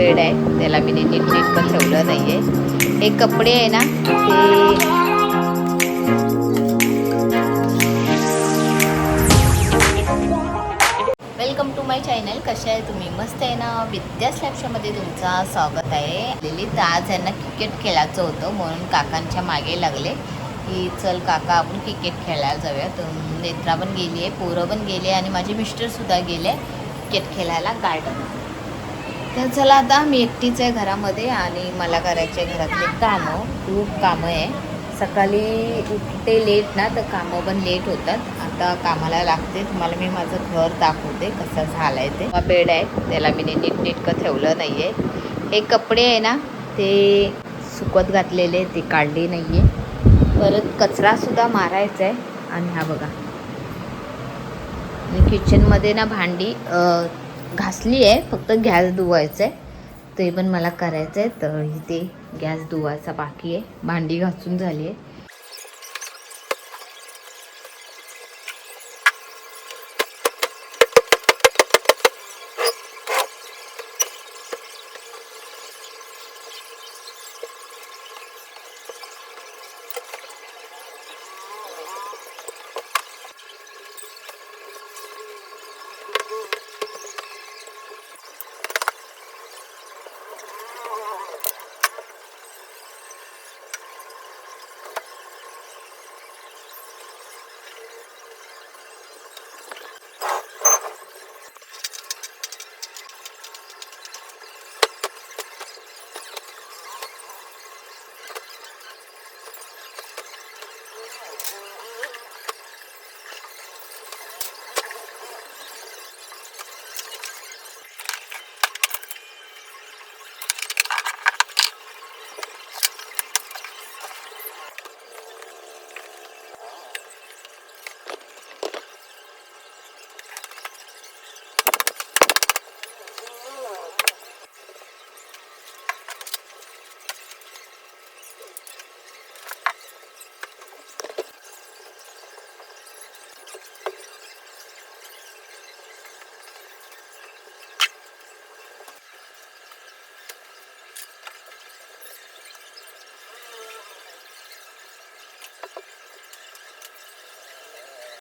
Bed आहे त्याला मी नीटनेटकं ठेवलं नाही आहे. हे कपडे आहे ना ते वेलकम टू माय चॅनल. कशा आहे तुम्ही? मस्त आहे ना. विद्या स्लॅबच्यामध्ये तुमचं स्वागत आहे. तर आज यांना क्रिकेट खेळायचं होतं म्हणून काकांच्या मागे लागले की चल काका आपण क्रिकेट खेळायला जाऊया. तर नेत्रा पण गेली आहे, पोरं पण गेले आणि माझे मिस्टरसुद्धा गेले क्रिकेट खेळायला गार्डन. तर चला आता मी एकटीच आहे घरामध्ये आणि मला करायचे घरातले कामं, खूप कामं आहे. सकाळी उठते लेट ना तर कामं पण लेट होतात. आता कामाला लागते. तुम्हाला मी माझं घर दाखवते कसं झालं आहे ते. बेड आहे त्याला मी नीटनेटकं ठेवलं नाही आहे. हे कपडे आहे ना ते सुकत घातलेले ते काढले नाही आहे. परत कचरासुद्धा मारायचा आहे. आणि हा बघा किचनमध्ये ना भांडी घासली आहे, फक्त गॅस धुवायचं आहे ते पण मला करायचं आहे. तर इथे गॅस धुवायचा बाकी आहे, भांडी घासून झाली आहे.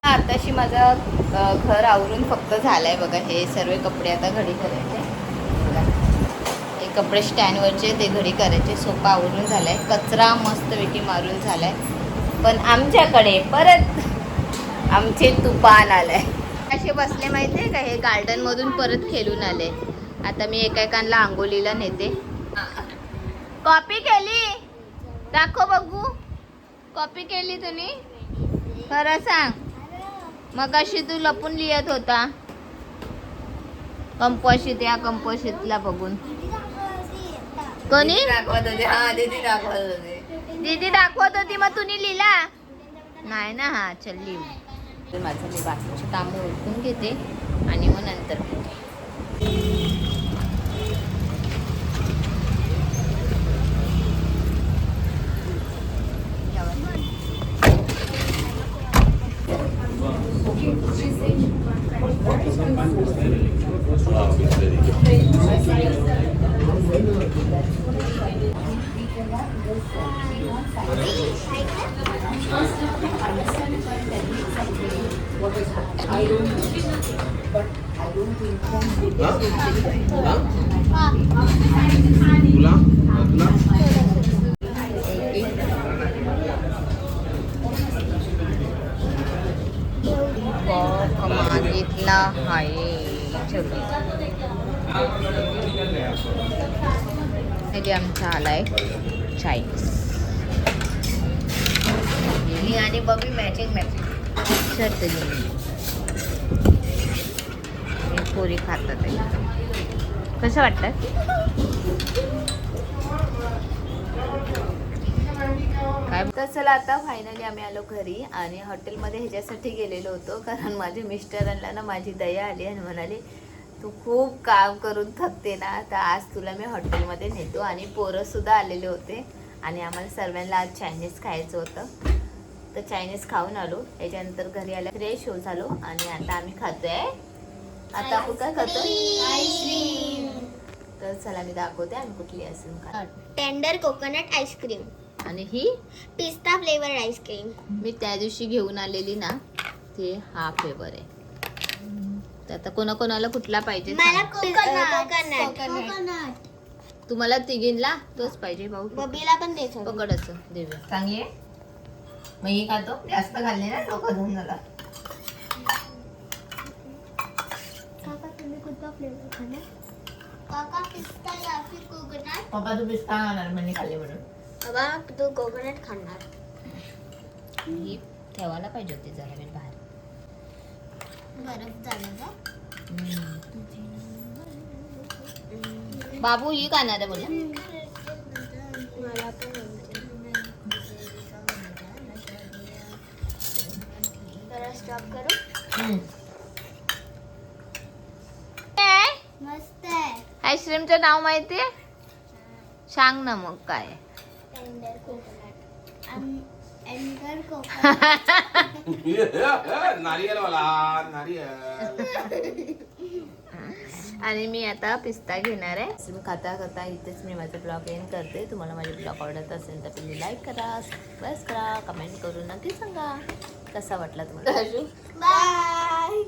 आताशी माझं घर आवरून फक्त झालं आहे बघा. हे सर्व कपडे आता घडी करायचे बघा. हे कपडे स्टँडवरचे ते घडी करायचे. सोफा आवरून झाला आहे, कचरा मस्तपैकी मारून झाला आहे. पण आमच्याकडे परत आमचे तुफान आलं आहे. असे बसले माहिती आहे का, हे गार्डनमधून परत खेळून आले. आता मी एकेकांना आंघोळीला नेते. कॉपी केली दाखव बघू. कॉपी केली तुम्ही? खरं सांग. मग अशी तू लपून लिहित होता कंपोशिट, या कंपोशिटला बघून. कोणी दाखवत होते? हा दीदी दाखवत होते. दीदी दाखवत होती मग तुम्ही लिहिला नाही ना? हा चल लिह. माझं मी बाकीचे कामं उरकून घेते आणि मग नंतर मागितला आहे छोटी आमचा आलाय चायनीज. मी आणि बबी मॅचिंग शर्ट घेऊन पोरी खातात आहे. कसं वाटतं? काय तर चला आता फायनली आम्ही आलो घरी. आणि हॉटेलमध्ये ह्याच्यासाठी गेलेलो होतो कारण माझ्या मिस्टरांना ना माझी दया आली आणि म्हणाले तू खूप काम करून थकते ना, तर आज तुला मी हॉटेलमध्ये नेतो. आणि पोरंसुद्धा आलेले होते आणि आम्हाला सर्वांना आज चायनीज खायचं होतं. तर चायनीज खाऊन आलो. याच्यानंतर घरी आल्या फ्रेश हो झालो आणि आता आम्ही खातोय. आता आपण काय खातो? आईस्क्रीम. तर चला मी दाखवते आणि कुठली आईस्क्रीम खा. टेंडर कोकोनट आईस्क्रीम आणि ही पिस्ता फ्लेवर आईस्क्रीम. मी त्या दिवशी घेऊन आलेली ना, ते हा फ्लेवर आहे. तर आता कोणाकोणाला कुठला पाहिजे मला सांग. कोकोनट. तुम्हाला तिघींना तोच पाहिजे भाऊ. बबीला पण द्यायचं. पकड असं देऊया. चांगली आहे. मग ही खातो जास्त खाल्ली ना डोकं धुवून झाला. काका तुम्ही कोणता फ्लेवर खाणार? काका पिस्ता या फिर कोकोनट? पप्पा तू पिस्ता खाणार म्हणजे खाल्ली म्हणून. बाबा तू कोकोनट खाणार. ही ठेवायला पाहिजे होती जरा वेळ बाहेर. बरफ झालं का? बाबू ही खाणार आहे बोला. मला पण जरा स्टॉप करू. मस्त आहे. आईस्क्रीमचं नाव माहितीये? सांग ना मग काय. Tender coconut. Tender coconut. नारियल वाला नारियल. आणि मी आता पिस्ता घेणार आहे. आईस्क्रीम खाता खाता इथेच मी माझा ब्लॉग एंड करते. तुम्हाला माझे ब्लॉग आवडत असेल तर प्लीज लाईक करा, सबस्क्राईब करा, कमेंट करून नक्की सांगा कसा वाटला तुम्हाला. बाय.